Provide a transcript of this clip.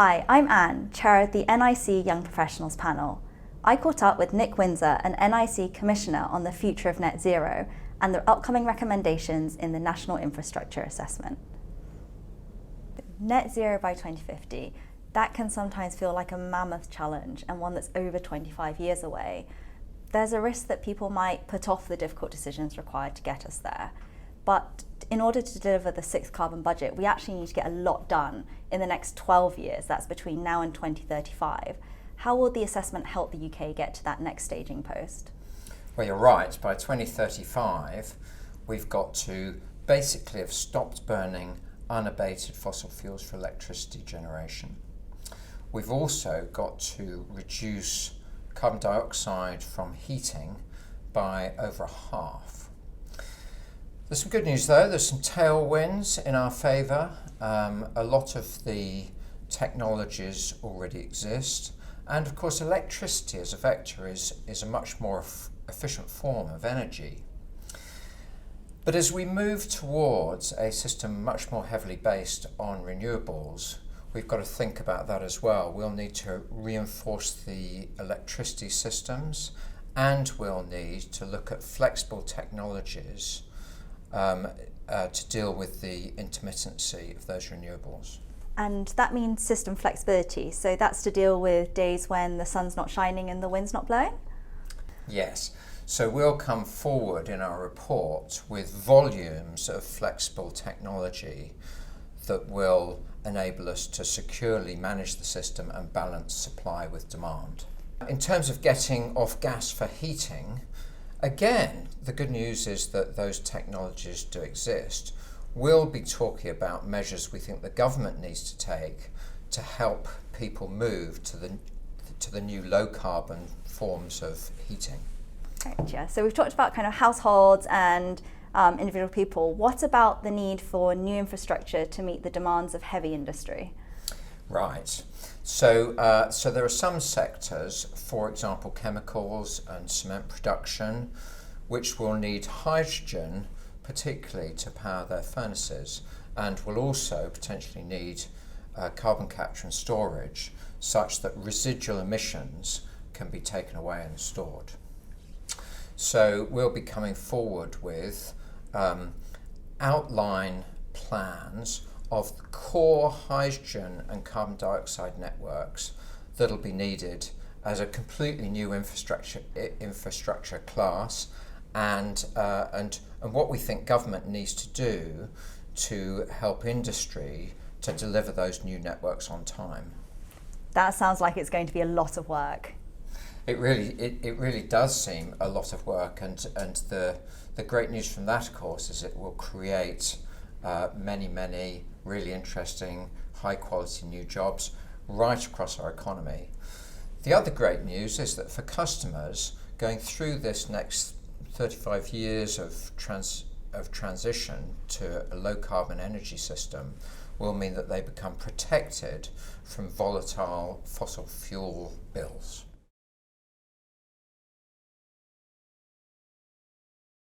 Hi, I'm Anne, Chair of the NIC Young Professionals Panel. I caught up with Nick Windsor, an NIC Commissioner on the future of net zero and the upcoming recommendations in the National Infrastructure Assessment. Net zero by 2050, that can sometimes feel like a mammoth challenge and one that's over 25 years away. There's a risk that people might put off the difficult decisions required to get us there. But in order to deliver the sixth carbon budget, we actually need to get a lot done in the next 12 years, that's between now and 2035. How will the assessment help the UK get to that next staging post? Well, you're right. By 2035, we've got to basically have stopped burning unabated fossil fuels for electricity generation. We've also got to reduce carbon dioxide from heating by over a half. There's some good news though, there's some tailwinds in our favour. A lot of the technologies already exist, and of course electricity as a vector is a much more efficient form of energy. But as we move towards a system much more heavily based on renewables, we've got to think about that as well. We'll need to reinforce the electricity systems, and we'll need to look at flexible technologies to deal with the intermittency of those renewables. And that means system flexibility, so that's to deal with days when the sun's not shining and the wind's not blowing? Yes, so we'll come forward in our report with volumes of flexible technology that will enable us to securely manage the system and balance supply with demand. In terms of getting off gas for heating, again, the good news is that those technologies do exist. We'll be talking about measures we think the government needs to take to help people move to the new low carbon forms of heating. Right, yeah. So we've talked about kind of households and individual people. What about the need for new infrastructure to meet the demands of heavy industry? Right. So there are some sectors, for example chemicals and cement production, which will need hydrogen particularly to power their furnaces, and will also potentially need carbon capture and storage such that residual emissions can be taken away and stored. So we'll be coming forward with outline plans of the core hydrogen and carbon dioxide networks that'll be needed as a completely new infrastructure class, and what we think government needs to do to help industry to deliver those new networks on time. That sounds like it's going to be a lot of work. It really does seem a lot of work, and the great news from that, of course, is it will create many really interesting, high quality new jobs right across our economy. The other great news is that for customers going through this next 35 years of transition to a low carbon energy system will mean that they become protected from volatile fossil fuel bills.